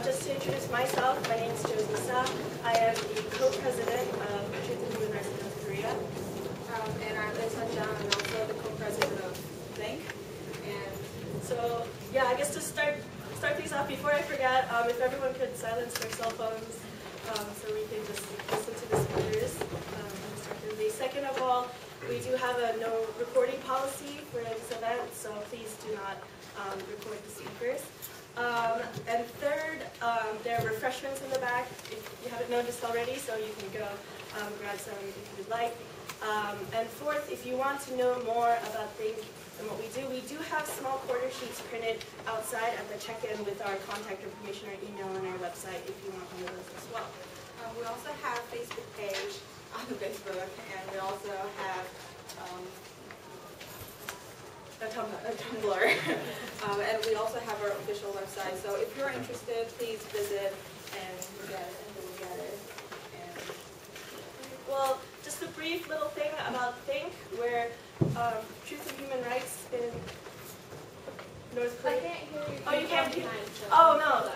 Just to introduce myself, my name is Jong-Il. I am the co-president of Truth and Human Rights in North Korea. And I'm Jang. I'm also the co-president of Think. And so, yeah, I guess to start things off, before I forget, if everyone could silence their cell phones so we can just listen to the speakers. Second of all, we do have a no recording policy for this event, so please do not record the speakers. And third, there are refreshments in the back if you haven't noticed already, so you can go grab some if you would like. And fourth, if you want to know more about Think and what we do have small quarter sheets printed outside at the check-in with our contact information or email on our website if you want one of those as well. We also have a Facebook page on the Facebook, and we also have a Tumblr. And we also have our official website. So if you're interested, please visit and look at it and look at it. And well, just a brief little thing about Think. We're Truth and Human Rights in North Korea. I can't hear you. Oh, you can't hear? Oh, no.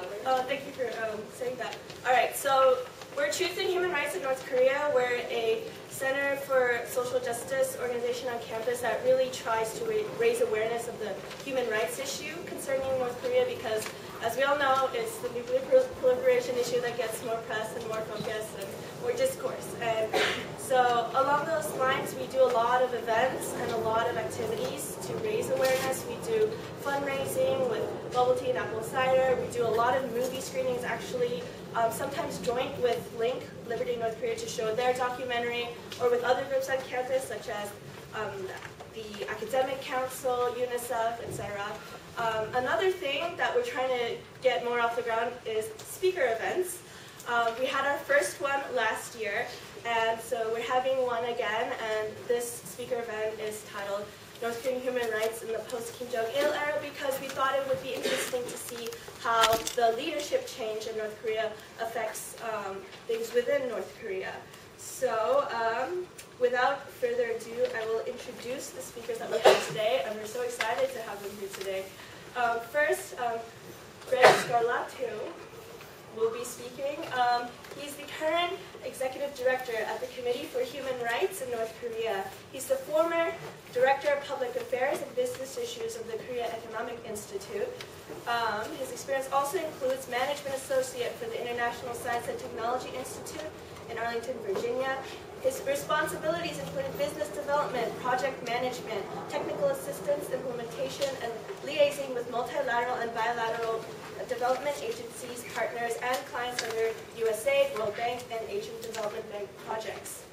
Thank you for saying that. All right, so we're Truth and Human Rights in North Korea. We're a Center for Social Justice organization on campus that really tries to raise awareness of the human rights issue concerning North Korea because, as we all know, it's the nuclear proliferation issue that gets more press and more focus and more discourse. And so along those lines, we do a lot of events and a lot of activities to raise awareness. We do fundraising with bubble tea and apple cider. We do a lot of movie screenings, actually, sometimes joint with Link, Liberty North Korea, to show their documentary, or with other groups on campus, such as the Academic Council, UNICEF, etc. Another thing that we're trying to get more off the ground is speaker events. We had our first one last year, and so we're having one again, and this speaker event is titled North Korean Human Rights in the Post-Kim Jong-Il Era, because we thought it would be interesting to see how the leadership change in North Korea affects things within North Korea. So without further ado, I will introduce the speakers that we have today, and we're so excited to have them here today. First, Scarlatoiu will be speaking. He's the current executive director at the Committee for Human Rights in North Korea. He's the former director of public affairs and business issues of the Korea Economic Institute. His experience also includes management associate for the International Science and Technology Institute in Arlington, Virginia. His responsibilities include business development, project management, technical assistance, implementation, and liaising with multilateral and bilateral development agencies, partners, and clients under USAID, World Bank, and Asian Development Bank projects.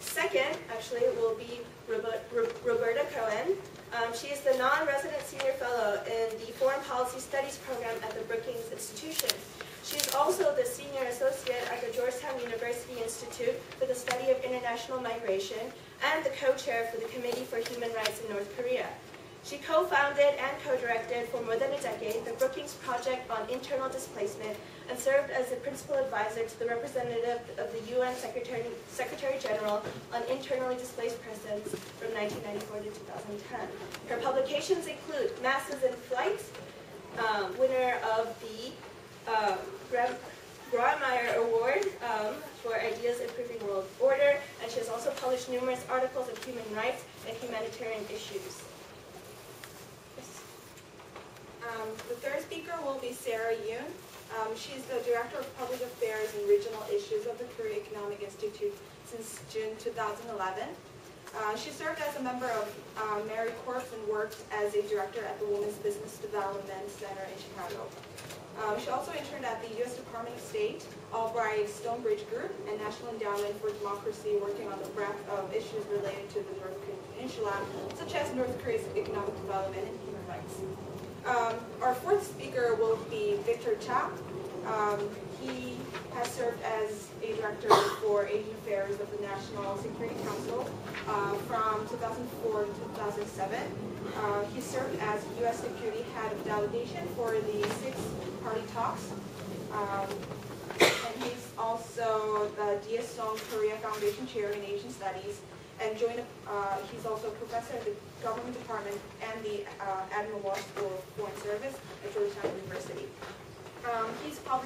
Second, actually, will be Roberta Cohen. She is the non-resident senior fellow in the Foreign Policy Studies program at the Brookings Institution. She is also the senior associate at the Georgetown University Institute for the Study of International Migration and the co-chair for the Committee for Human Rights in North Korea. She co-founded and co-directed for more than a decade the Brookings Project on Internal Displacement and served as the principal advisor to the representative of the UN Secretary General on Internally Displaced Persons from 1994 to 2010. Her publications include Masses in Flight, winner of the Grawemeyer Award for Ideas Improving World Order, and she has also published numerous articles of human rights and humanitarian issues. The third speaker will be Sarah Yoon. She's the Director of Public Affairs and Regional Issues of the Korea Economic Institute since June 2011. She served as a member of Mary Corps and worked as a director at the Women's Business Development Center in Chicago. She also interned at the U.S. Department of State, Albright Stonebridge Group, and National Endowment for Democracy, working on the breadth of issues related to the North Korean Peninsula, such as North Korea's economic development and human rights. Our fourth speaker will be Victor Cha. He has served as a director for Asian Affairs of the National Security Council from 2004 to 2007. He served as U.S. Security Head of Delegation for the Six-Party Talks. And he's also the D.S. Song Korea Foundation Chair in Asian Studies, and he's also a professor at the Government Department and the Admiral Law School of Foreign Service at Georgetown University.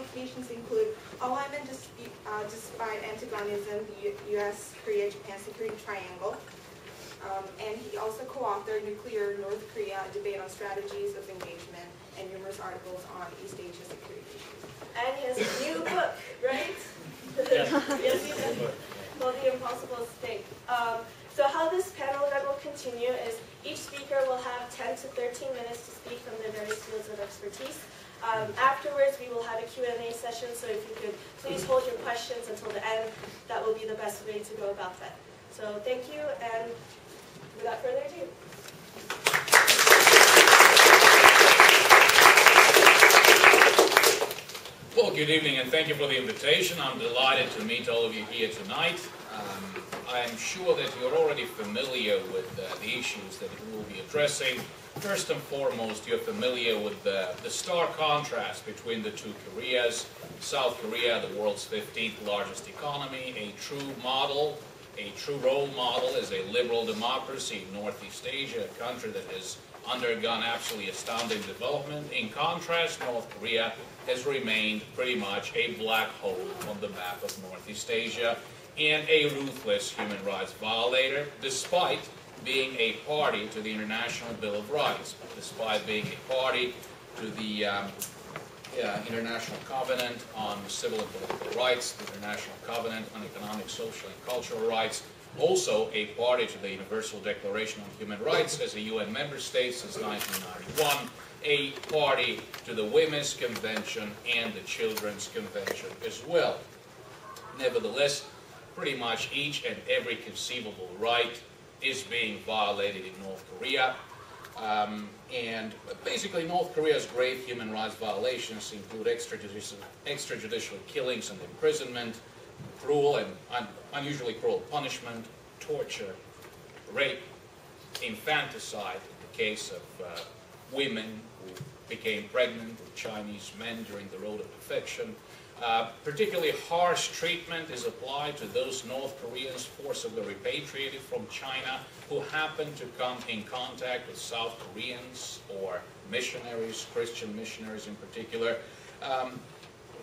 contributions include alignment despite antagonism, the U.S., Korea, Japan security triangle. And he also co-authored Nuclear North Korea, a debate on strategies of engagement, and numerous articles on East Asia security issues. And he has a new book, right? Yeah. Yes, he does. Called The Impossible State. So how this panel event will continue is each speaker will have 10 to 13 minutes to speak from their various fields of expertise. Afterwards, we will have a Q&A session, so if you could please hold your questions until the end, that will be the best way to go about that. So thank you, and without further ado. Well, good evening, and thank you for the invitation. I'm delighted to meet all of you here tonight. I'm sure that you're already familiar with the issues that we will be addressing. First and foremost, you're familiar with the stark contrast between the two Koreas. South Korea, the world's 15th largest economy, a true model, a true role model as a liberal democracy in Northeast Asia, a country that has undergone absolutely astounding development. In contrast, North Korea has remained pretty much a black hole on the map of Northeast Asia and a ruthless human rights violator, despite being a party to the International Bill of Rights, despite being a party to the International Covenant on Civil and Political Rights, the International Covenant on Economic, Social, and Cultural Rights, also a party to the Universal Declaration on Human Rights as a UN member state since 1991, a party to the Women's Convention and the Children's Convention as well. Nevertheless, pretty much each and every conceivable right is being violated in North Korea. And basically, North Korea's grave human rights violations include extrajudicial killings and imprisonment, cruel and unusually cruel punishment, torture, rape, infanticide, in the case of women who became pregnant with Chinese men during the Road of Defection. Particularly harsh treatment is applied to those North Koreans forcibly repatriated from China who happen to come in contact with South Koreans or missionaries, Christian missionaries in particular.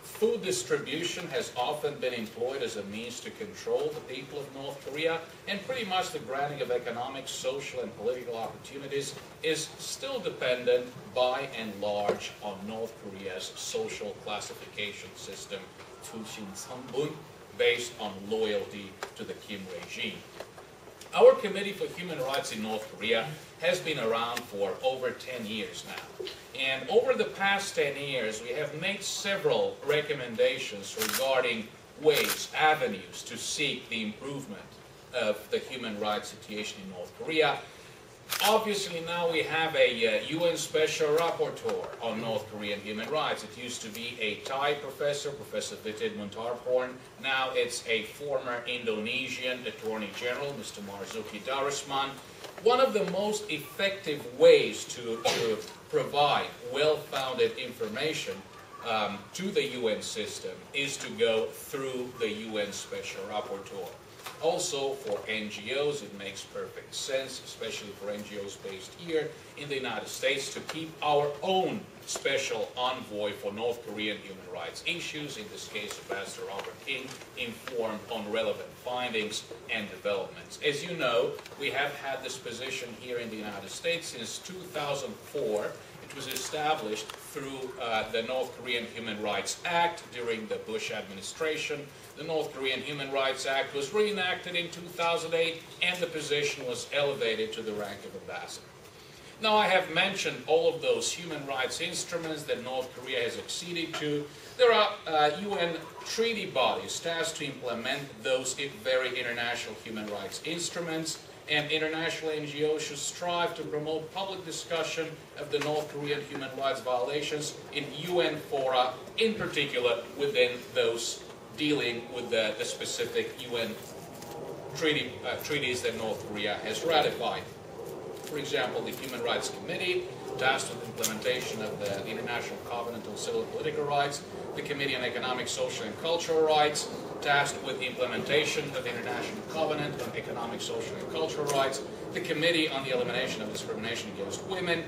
Food distribution has often been employed as a means to control the people of North Korea, and pretty much the granting of economic, social, and political opportunities is still dependent by and large on North Korea's social classification system, based on loyalty to the Kim regime. Our Committee for Human Rights in North Korea has been around for over 10 years now. And over the past 10 years, we have made several recommendations regarding ways, avenues to seek the improvement of the human rights situation in North Korea. Obviously, now we have a UN Special Rapporteur on North Korean human rights. It used to be a Thai professor, Professor Vitit Muntarporn. Now it's a former Indonesian Attorney General, Mr. Marzuki Darusman. One of the most effective ways to provide well-founded information to the UN system is to go through the UN Special Rapporteur. Also, for NGOs, it makes perfect sense, especially for NGOs based here in the United States, to keep our own special envoy for North Korean human rights issues, in this case, Ambassador Robert King, informed on relevant findings and developments. As you know, we have had this position here in the United States since 2004. It was established through the North Korean Human Rights Act during the Bush administration. The North Korean Human Rights Act was reenacted in 2008, and the position was elevated to the rank of ambassador. Now, I have mentioned all of those human rights instruments that North Korea has acceded to. There are UN treaty bodies tasked to implement those very international human rights instruments, and international NGOs should strive to promote public discussion of the North Korean human rights violations in UN fora, in particular within those dealing with the specific UN treaties that North Korea has ratified. For example, the Human Rights Committee, tasked with implementation of the International Covenant on Civil and Political Rights, the Committee on Economic, Social, and Cultural Rights, tasked with the implementation of the International Covenant on Economic, Social, and Cultural Rights, the Committee on the Elimination of Discrimination Against Women,